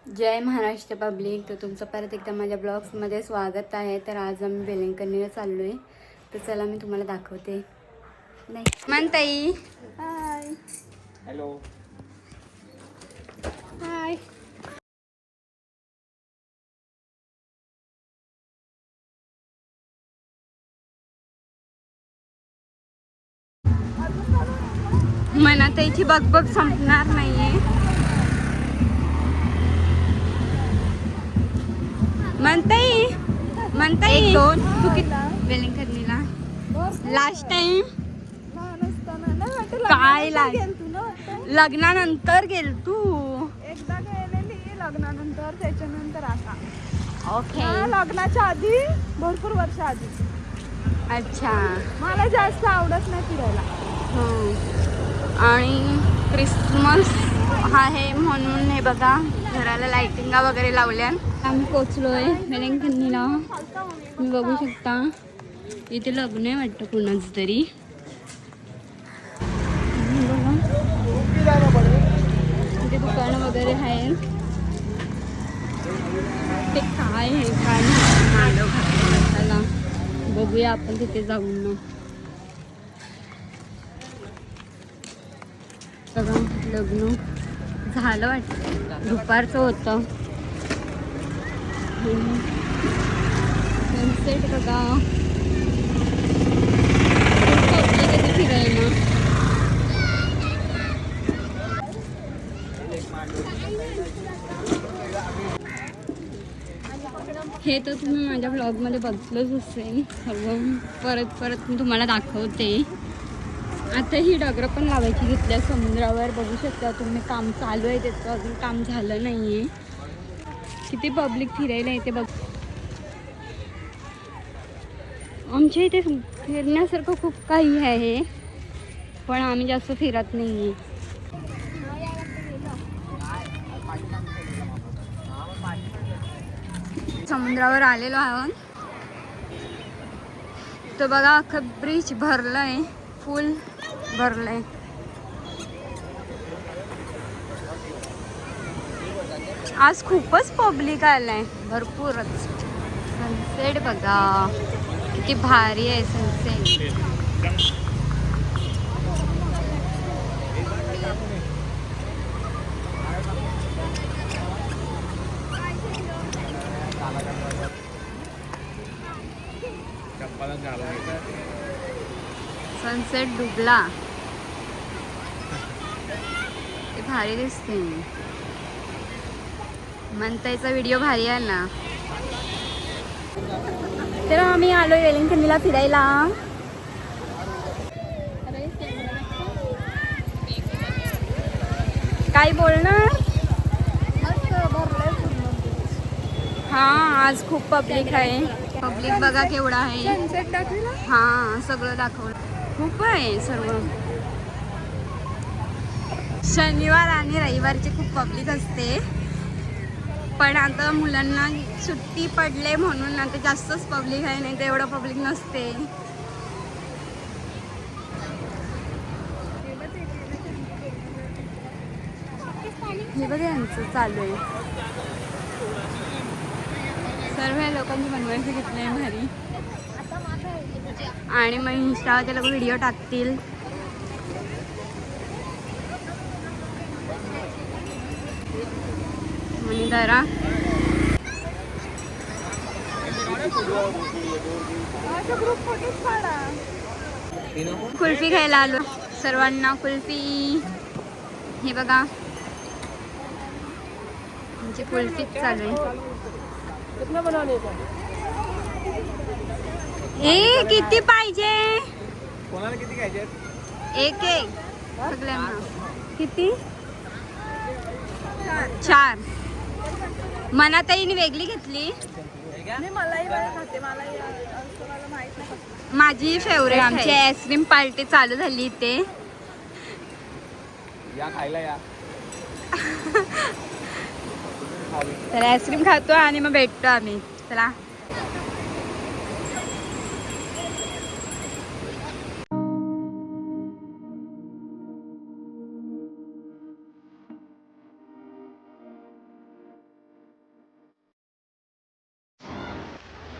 जय Maharashtra public. तर तुमचं परत एकदा माझ्या ब्लॉग्समध्ये स्वागत आहे. तर आज आम्ही वेलिंगकरणीला चाललो आहे. तर चला मी तुम्हाला दाखवते. नाही मनताई, हाय. हॅलो. हाय. मनाताईची बगबग संपणार नाहीये. मनताई, मनताई, एक दोन तू किती वेलिंगकरणीला लास्ट टाइम काय लग्नानंतर गेल तू? एकदा गेलेली लग्नानंतर, त्याच्यानंतर आता. ओके. लग्नाच्या आधी भरपूर वर्ष आधी. अच्छा. मला जास्त आवडत नाही फिरायला. आणि क्रिसमस आहे म्हणून हे बघा घराला लाइटिंगा वगैरे लावल्या. आम्ही पोचलोय वेलिंगकरणीला. तुम्ही बघू शकता इथे लग्न आहे वाटतं कुणाच तरी. इथे दुकान वगैरे आहे. ते काय आहे काय मांडव घातला. बघूया आपण तिथे जाऊन ना. बघा लग्न झालं वाटतं, दुपारचं होतं. सनसेट बघा फिरायला. हे तर तुम्ही माझ्या ब्लॉगमध्ये बघितलंच असेल सर्व. परत मी तुम्हाला दाखवते. आता ही डगरं पण लावायची घेतल्या समुद्रावर. बघू शकता तुम्ही, काम चालू आहे त्याचं, अजून काम झालं नाही आहे. किती पब्लिक फिरायला येते बघ. आमच्या इथे फिरण्यासारखं खूप काही आहे, पण आम्ही जास्त फिरत नाही आहे. समुद्रावर आलेलो आहोत. तर बघा अख्खं ब्रिज भरलंय, फुल भरलंय. आज खूपच पब्लिक आलंय, भरपूरच. सनसेट बघा किती भारी आहे सनसेट. सनसेट डुबला, ते भारी दिसते. मनताईचा व्हिडिओ भारी आहे ना. तर आम्ही आलोय वेलिंगकरणीला फिरायला. काय बोलणार? हा, आज खूप पब्लिक आहे. पब्लिक बघा केवढा आहे. हा, सगळं दाखवलं. खूप आहे सर्व. शनिवार आणि रविवारची खूप पब्लिक असते, पण आता मुलांना सुट्टी पडले म्हणून आता जास्तच पब्लिक आहे, नाही तर एवढं पब्लिक नसते. हे बघा यांचं चालू आहे. सर्व लोकांनी बनवायचं घेतलंय भारी. आणि मग इंस्टावर ते लोक व्हिडिओ टाकतील. आणि जरा कुल्फी खायला आलो. सर्वांना कुल्फी. हे बघा म्हणजे कुल्फीच चालू आहे. हे किती पाहिजे? कोणाला किती घ्यायचे? एक एक सगळ्यांना. किती? 4. मनाताईने वेगळी घेतली. माझी फेवरेट. आमची आईस्क्रीम पार्टी चालू झाली इथे. या खायला या. तर आईस्क्रीम खातो आणि मग भेटतो आम्ही. चला.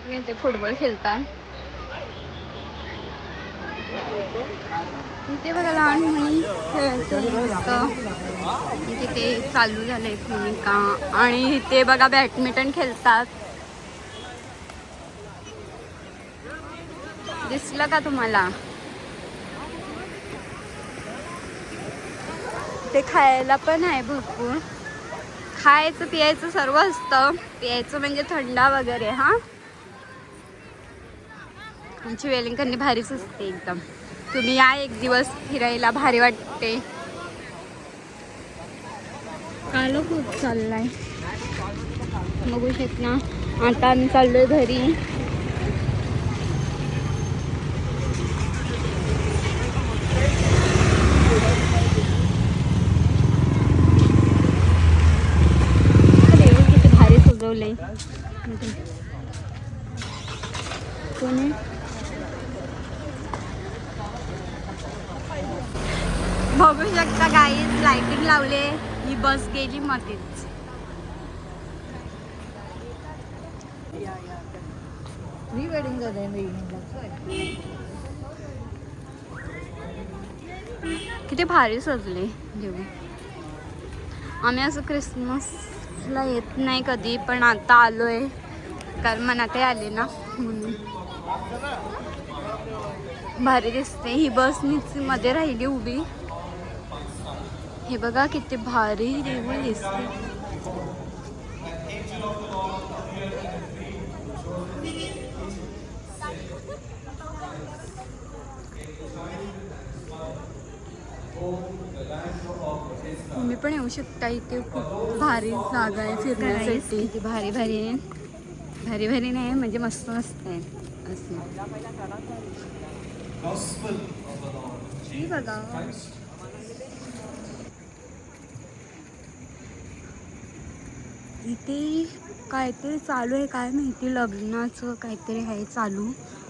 ते फुटबॉल खेळतात. इथे बघा लहान मुली खेळतात. तिथे चालू झालंय भूमिका. आणि इथे बघा बॅडमिंटन खेळतात. दिसलं का तुम्हाला? ते खायला पण आहे भरपूर. खायचं पियायचं सर्व असतं. पियायचं म्हणजे थंडा वगैरे. हा, आमची वेलिंगकरणी भारीच असते एकदम. तुम्ही या एक दिवस फिरायला, भारी वाटते. कालो खूप चाललाय बघू शकता. आता आम्ही चाललोय घरी. किती भारी सजवलंय. कोणी बघू शकता गाईज, लाइटिंग लावले. ही बस गेली मध्येच. किती भारी सजले देऊ. आम्ही असं क्रिसमसला येत नाही कधी, पण आता आलोय कारण मनात आले ना म्हणून. भारी दिसते. ही बस मध्ये राहिली उभी. हे बघा किती भारी देऊळ दिसते. तुम्ही पण येऊ शकता. इथे खूप भारी जागा आहे फिरण्यासाठी. किती भारी भारी आहे. भारी भारी नाही म्हणजे मस्त मस्त आहे असं. ही बघा इथे काहीतरी चालू आहे. काय माहिती, लग्नाचं काहीतरी आहे चालू.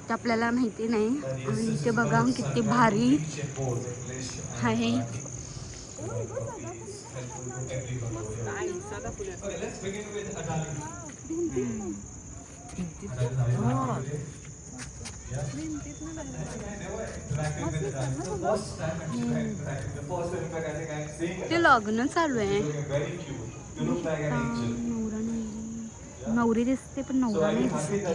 ते आपल्याला माहिती नाही. आणि इथे बघा किती भारी आहे. ते लग्न चालू आहे. नवरी दिसते पण नवरा नाही दिसते.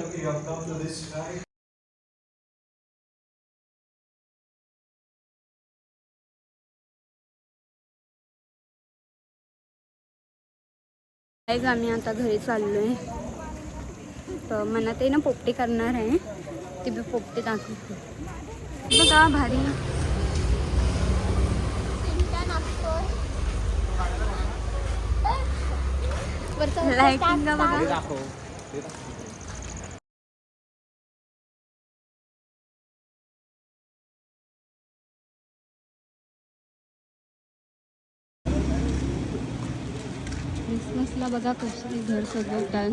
आम्ही आता घरी चाललोय. तर मनात ना पोपटी करणार आहे. ती बी पोपटी दाखवते बघा भारी. लाईटिंग बघा. क्रिसमसला बघा कशी घर सजवतात.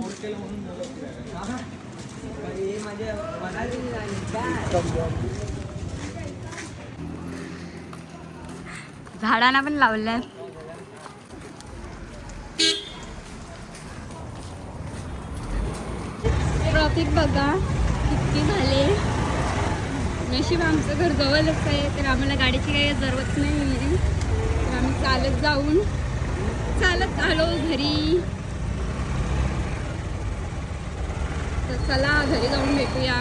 झाडांना पण लावलंय. ट्रॉफिक बघा किती झाले. नशीब आमचं घर जवळच आहे तर आम्हाला गाडीची काही जरूरत नाही. तर आम्ही चालत जाऊन चालत आलो घरी. तर चला घरी जाऊन भेटूया.